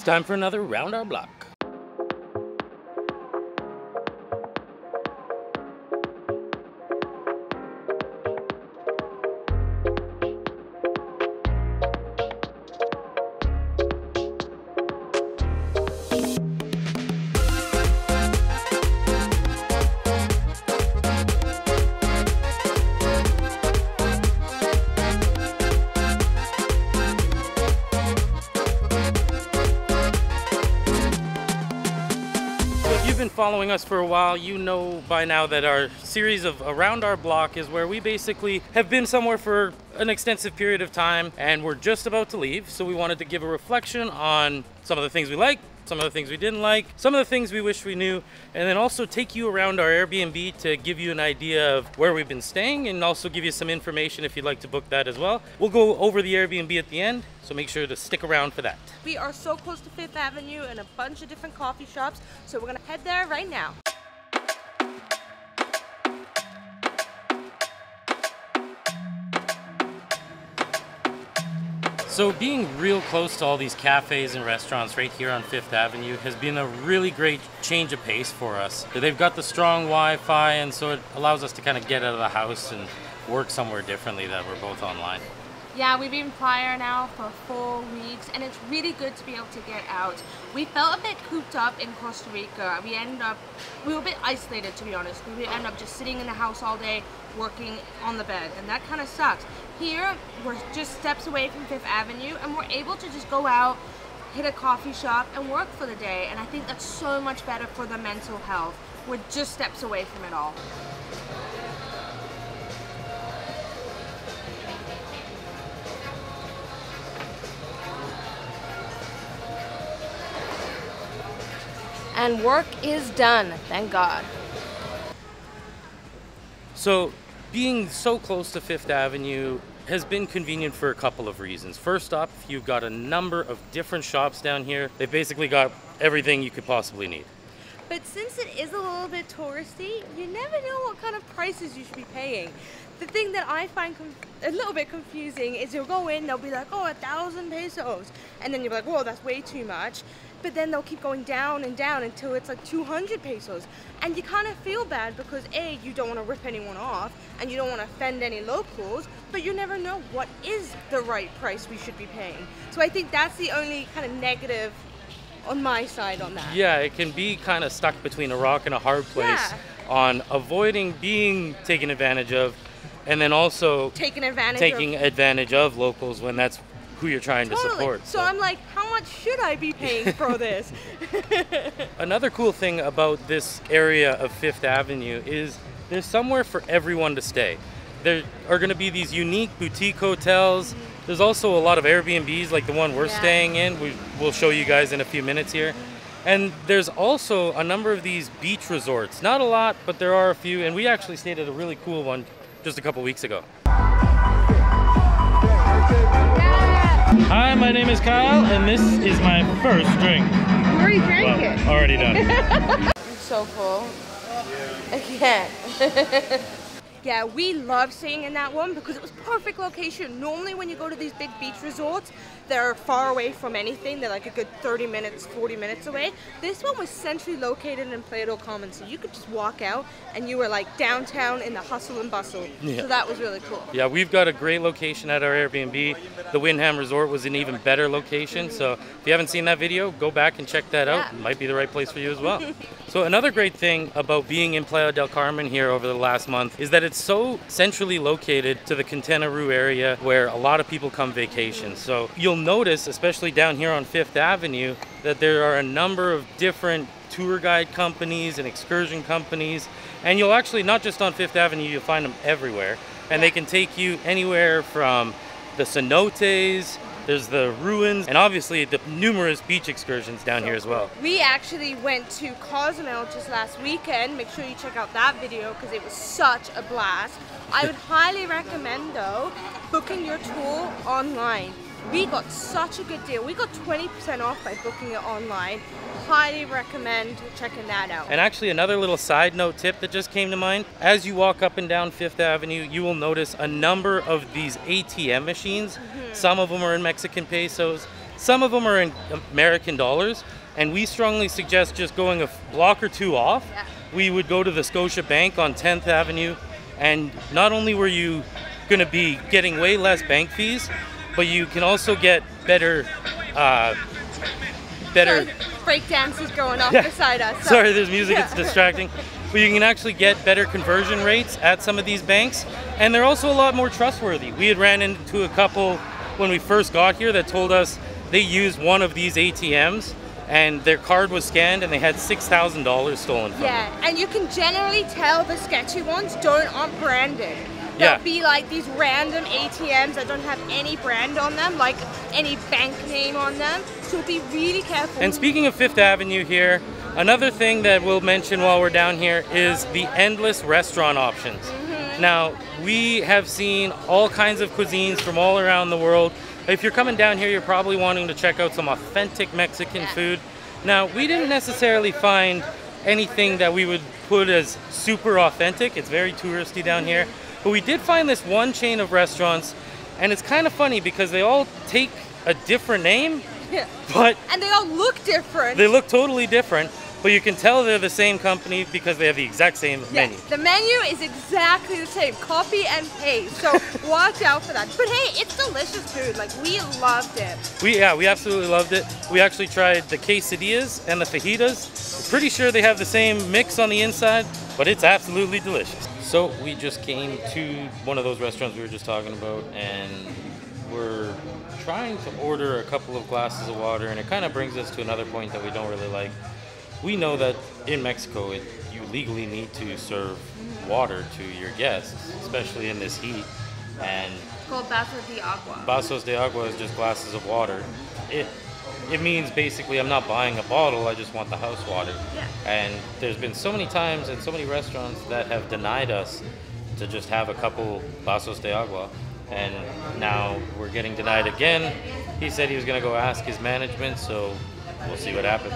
time for another Round Our Block. Following us for a while, you know by now that our series of Around Our Block is where we basically have been somewhere for an extensive period of time and we're just about to leave. So we wanted to give a reflection on some of the things we liked, some of the things we didn't like, some of the things we wish we knew, and then also take you around our Airbnb to give you an idea of where we've been staying and also give you some information if you'd like to book that as well. We'll go over the Airbnb at the end, so make sure to stick around for that. We are so close to Fifth Avenue and a bunch of different coffee shops, so we're gonna head there right now. So being real close to all these cafes and restaurants right here on Fifth Avenue has been a really great change of pace for us. They've got the strong Wi-Fi, and so it allows us to kind of get out of the house and work somewhere differently that we're both online. Yeah, we've been in Playa now for 4 weeks and it's really good to be able to get out. We felt a bit cooped up in Costa Rica. We were a bit isolated, to be honest. We ended up just sitting in the house all day working on the bed, and that kind of sucks. Here, we're just steps away from Fifth Avenue and we're able to just go out, hit a coffee shop and work for the day, and I think that's so much better for the mental health. We're just steps away from it all. And work is done, thank God. So being so close to Fifth Avenue has been convenient for a couple of reasons. First off, you've got a number of different shops down here. They've basically got everything you could possibly need. But since it is a little bit touristy, you never know what kind of prices you should be paying. The thing that I find a little bit confusing is you'll go in, they'll be like, oh, 1,000 pesos. And then you're like, whoa, that's way too much. But then they'll keep going down and down until it's like 200 pesos. And you kind of feel bad because A, you don't want to rip anyone off and you don't want to offend any locals, but you never know what is the right price we should be paying. So I think that's the only kind of negative on my side on that. Yeah, it can be kind of stuck between a rock and a hard place on avoiding being taken advantage of, and then also taking advantage of locals when that's who you're trying to support. So I'm like, how much should I be paying for this? Another cool thing about this area of Fifth Avenue is there's somewhere for everyone to stay. There are going to be these unique boutique hotels. There's also a lot of Airbnbs like the one we're staying in. We'll show you guys in a few minutes here. And there's also a number of these beach resorts. Not a lot, but there are a few. And we actually stayed at a really cool one just a couple weeks ago. Hi, my name is Kyle, and this is my first drink. You already drank it. Already done. I'm so full. I can't. Yeah, we love staying in that one because it was perfect location. Normally when you go to these big beach resorts, they're far away from anything. They're like a good 30 minutes, 40 minutes away. This one was centrally located in Playa Del Carmen, so you could just walk out and you were like downtown in the hustle and bustle. Yeah. So that was really cool. Yeah, we've got a great location at our Airbnb. The Windham Resort was an even better location, so if you haven't seen that video, go back and check that out. It might be the right place for you as well. So another great thing about being in Playa del Carmen here over the last month is that it's so centrally located to the Quintana Roo area where a lot of people come vacation. So you'll notice, especially down here on Fifth Avenue, that there are a number of different tour guide companies and excursion companies, and you'll actually, not just on Fifth Avenue, you'll find them everywhere, and they can take you anywhere from the cenotes, there's the ruins, and obviously the numerous beach excursions down here as well. We actually went to Cozumel just last weekend. Make sure you check out that video because it was such a blast. I would highly recommend though booking your tour online. We got such a good deal. We got 20% off by booking it online. Highly recommend checking that out. And actually another little side note tip that just came to mind. As you walk up and down Fifth Avenue, you will notice a number of these ATM machines. Some of them are in Mexican pesos. Some of them are in American dollars, and we strongly suggest just going a block or two off. Yeah. We would go to the Scotia Bank on 10th Avenue, and not only were you going to be getting way less bank fees, but you can also get better Sorry, break dances going off beside us. Sorry, there's music, it's distracting. But you can actually get better conversion rates at some of these banks, and they're also a lot more trustworthy. We had ran into a couple when we first got here that told us they used one of these ATMs and their card was scanned and they had $6,000 stolen from them. Yeah, and you can generally tell the sketchy ones aren't branded. There'll be like these random ATMs that don't have any brand on them, like any bank name on them. So be really careful. And speaking of Fifth Avenue here, another thing that we'll mention while we're down here is the endless restaurant options. Now, we have seen all kinds of cuisines from all around the world. If you're coming down here, you're probably wanting to check out some authentic Mexican food. Now, we didn't necessarily find anything that we would put as super authentic. It's very touristy down here. But we did find this one chain of restaurants, and it's kind of funny because they all take a different name, and they all look different. They look totally different, but you can tell they're the same company because they have the exact same menu. The menu is exactly the same, copy and paste, so watch out for that. But hey, it's delicious food, like we loved it. We absolutely loved it. We actually tried the quesadillas and the fajitas. We're pretty sure they have the same mix on the inside, but it's absolutely delicious. So we just came to one of those restaurants we were just talking about, and we're trying to order a couple of glasses of water, and it kind of brings us to another point that we don't really like. We know that in Mexico, you legally need to serve water to your guests, especially in this heat. And it's called vasos de agua. Vasos de agua is just glasses of water. It means basically I'm not buying a bottle, I just want the house water. Yeah. And there's been so many times and so many restaurants that have denied us to just have a couple vasos de agua. And now we're getting denied again. He said he was going to go ask his management, so we'll see what happens.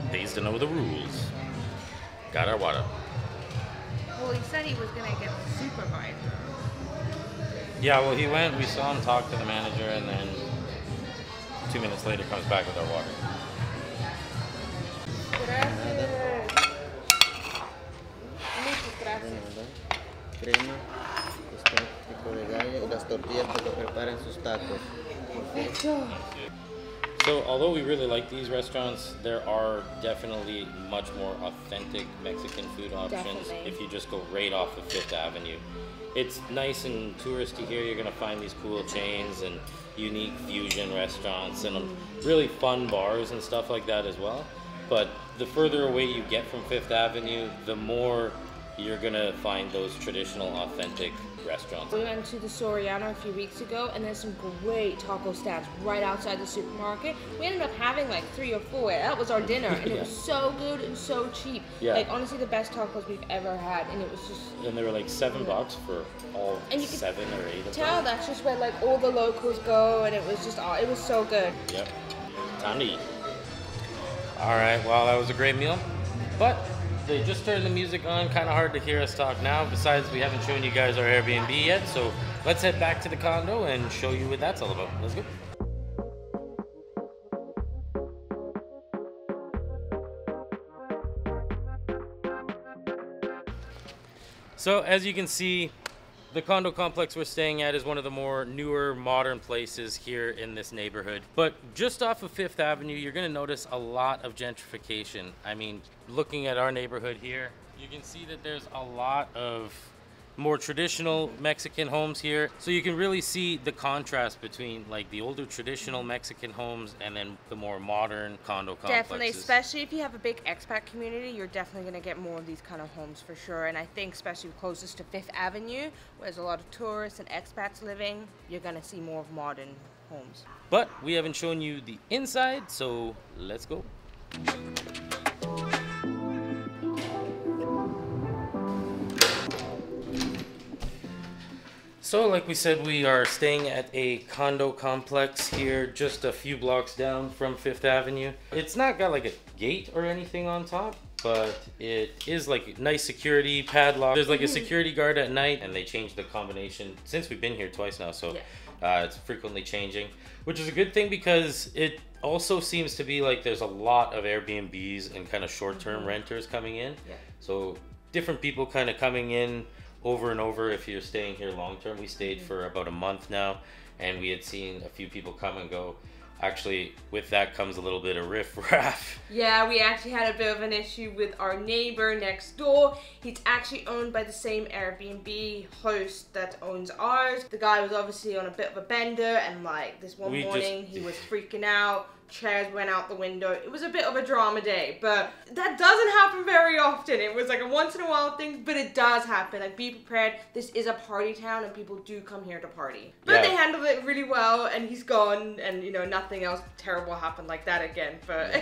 Pays to know the rules. Got our water. Well, he said he was going to get the supervisor. Yeah, well, he went, we saw him talk to the manager, and then 2 minutes later comes back with our water. Gracias. Muchas gracias. Crema, pico de gallo, y las tortillas que lo preparan sus tacos. So, although we really like these restaurants, there are definitely much more authentic Mexican food options if you just go right off of Fifth Avenue. It's nice and touristy here. You're going to find these cool chains and unique fusion restaurants and really fun bars and stuff like that as well. But the further away you get from Fifth Avenue, the more you're going to find those traditional, authentic restaurants. We went to the Soriano a few weeks ago, and there's some great taco stands right outside the supermarket. We ended up having like 3 or 4. That was our dinner, and it was so good and so cheap. Yeah. Like honestly, the best tacos we've ever had, and it was just. And they were like $7 for all 7 or 8 of them. Tell that's just where like all the locals go, and it was just it was so good. Yep. Time to eat. All right. Well, that was a great meal, but they just turned the music on, kind of hard to hear us talk now. Besides, we haven't shown you guys our Airbnb yet, so let's head back to the condo and show you what that's all about. Let's go. So, as you can see, the condo complex we're staying at is one of the more newer, modern places here in this neighborhood. But just off of Fifth Avenue, you're going to notice a lot of gentrification. I mean, looking at our neighborhood here, you can see that there's a lot of more traditional Mexican homes here. So you can really see the contrast between like the older traditional Mexican homes and then the more modern condo complexes. Definitely, especially if you have a big expat community, you're definitely going to get more of these kind of homes for sure. And I think especially closest to Fifth Avenue, where there's a lot of tourists and expats living, you're going to see more of modern homes. But we haven't shown you the inside, so let's go. So like we said, we are staying at a condo complex here just a few blocks down from 5th Avenue. It's not got like a gate or anything on top, but it is like nice security padlock. There's like a security guard at night, and they changed the combination since we've been here twice now, so it's frequently changing, which is a good thing because it also seems to be like there's a lot of Airbnbs and kind of short-term renters coming in. So different people kind of coming in over and over if you're staying here long term. We stayed for about a month now, and we had seen a few people come and go. Actually, with that comes a little bit of riff-raff. Yeah, we actually had a bit of an issue with our neighbor next door. He's actually owned by the same Airbnb host that owns ours. The guy was obviously on a bit of a bender, and like this one morning he was freaking out. Chairs went out the window. It was a bit of a drama day, but that doesn't happen very often. It was like a once in a while thing, but it does happen. Like, be prepared. This is a party town, and people do come here to party. But they handled it really well, and he's gone, and you know, nothing else terrible happened like that again. But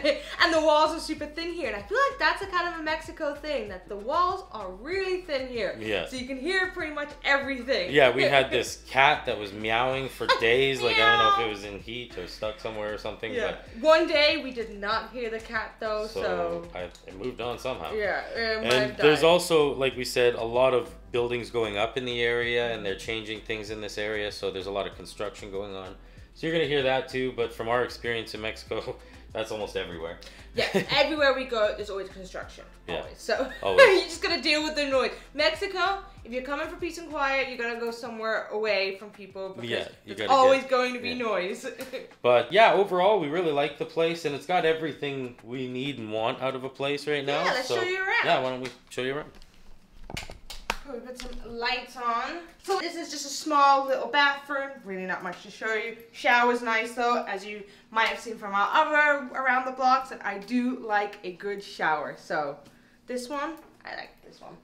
and the walls are super thin here, and I feel like that's a kind of a Mexico thing, that the walls are really thin here. Yeah. So you can hear pretty much everything. Yeah, we had this cat that was meowing for days. Like, I don't know if it was in heat or stuck somewhere or something. Yeah. But one day we did not hear the cat though, so it moved on somehow. Yeah, and there's also, like we said, a lot of buildings going up in the area, and they're changing things in this area, so there's a lot of construction going on. So you're gonna hear that too, but from our experience in Mexico, that's almost everywhere. Yeah, everywhere we go, there's always construction. Yeah. Always. So always. you just gotta deal with the noise. Mexico, if you're coming for peace and quiet, you gotta go somewhere away from people, because there's always going to be noise. But yeah, overall, we really like the place, and it's got everything we need and want out of a place right now. Yeah, let's show you around. Yeah, why don't we show you around? We put some lights on. So this is just a small little bathroom. Really not much to show you. Shower's nice though, as you might have seen from our other around the blocks, that I do like a good shower. So this one, I like this one.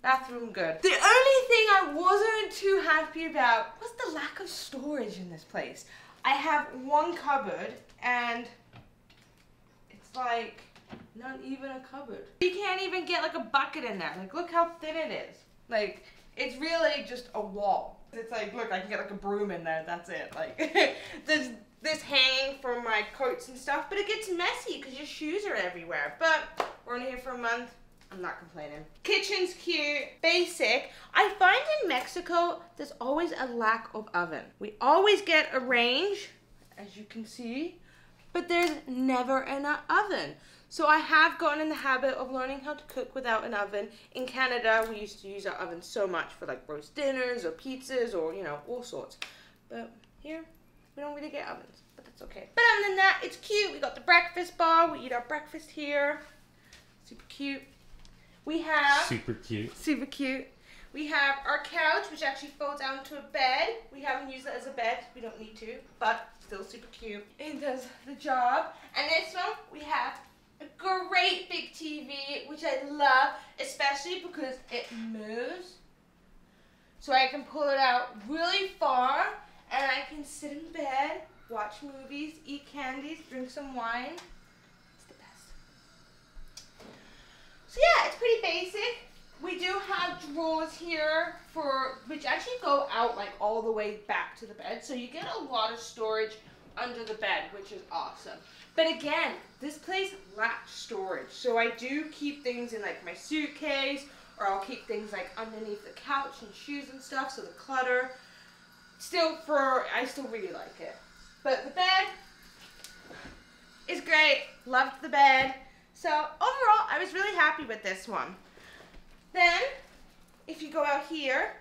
Bathroom, good. The only thing I wasn't too happy about was the lack of storage in this place. I have one cupboard, and it's like not even a cupboard. You can't even get like a bucket in there. Like, look how thin it is. Like, it's really just a wall. It's like, look, I can get like a broom in there, that's it. Like, there's this hanging for my coats and stuff, but it gets messy because your shoes are everywhere. But we're only here for a month. I'm not complaining. Kitchen's cute, basic. I find in Mexico, there's always a lack of oven. We always get a range, as you can see, but there's never an oven. So I have gotten in the habit of learning how to cook without an oven. In Canada, we used to use our oven so much for like roast dinners or pizzas or, you know, all sorts. But here, we don't really get ovens, but that's okay. But other than that, it's cute. We got the breakfast bar. We eat our breakfast here. Super cute. We have... Super cute. Super cute. We have our couch, which actually folds out into a bed. We haven't used it as a bed. We don't need to, but still super cute. It does the job. And this one, we have a great big TV, which I love, especially because it moves. So I can pull it out really far, and I can sit in bed, watch movies, eat candies, drink some wine. It's the best. So yeah, it's pretty basic. We do have drawers here which actually go out like all the way back to the bed. So you get a lot of storage under the bed, which is awesome. But again, this place lacks storage. So I do keep things in like my suitcase, or I'll keep things like underneath the couch and shoes and stuff, so the clutter. I still really like it. But the bed is great. Loved the bed. So overall, I was really happy with this one. Then, if you go out here,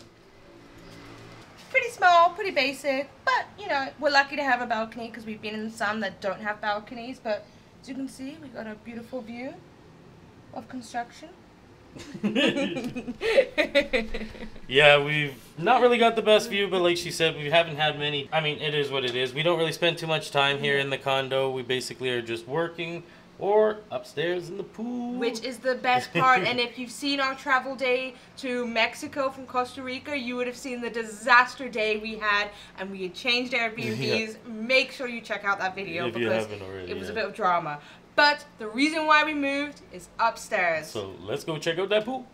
pretty small, pretty basic, but you know, we're lucky to have a balcony because we've been in some that don't have balconies. But as you can see, we got a beautiful view of construction. Yeah, we've not really got the best view, but like she said, we haven't had many. I mean, it is what it is. We don't really spend too much time here in the condo. We basically are just working or upstairs in the pool. Which is the best part. And if you've seen our travel day to Mexico from Costa Rica, you would have seen the disaster day we had, and we had changed Airbnbs. Yeah. Make sure you check out that video if because already, it was a bit of drama. But the reason why we moved is upstairs. So let's go check out that pool.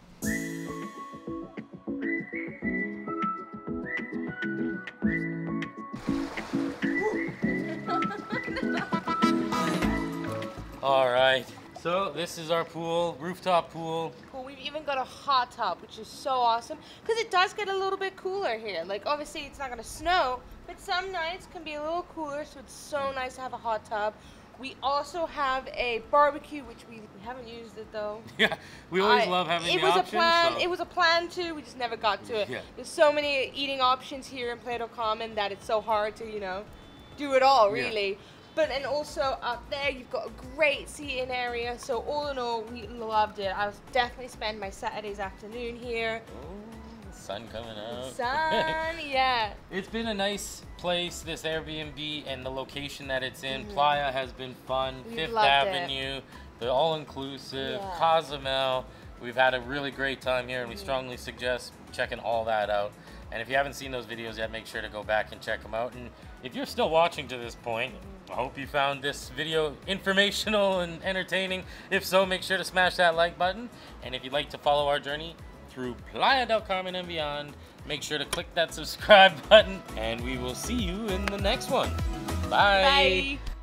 All right. So this is our pool, rooftop pool. Cool. We've even got a hot tub, which is so awesome because it does get a little bit cooler here. Like obviously it's not gonna snow, but some nights can be a little cooler, so it's so nice to have a hot tub. We also have a barbecue, which we haven't used it though. Yeah, we always love having the option. It was a plan too, we just never got to it. Yeah. There's so many eating options here in Playa del Carmen that it's so hard to, you know, do it all really. Yeah. But and also up there you've got a great seating area. So all in all, we loved it. I'll definitely spend my Saturdays afternoon here. Oh, the sun coming out. Sun, yeah. It's been a nice place, this Airbnb, and the location that it's in. Playa has been fun. Fifth Avenue, the all-inclusive, Cozumel. We've had a really great time here, and we strongly suggest checking all that out. And if you haven't seen those videos yet, make sure to go back and check them out. And if you're still watching to this point, I hope you found this video informational and entertaining. If so, make sure to smash that like button. And if you'd like to follow our journey through Playa del Carmen and beyond, make sure to click that subscribe button. And we will see you in the next one. Bye. Bye.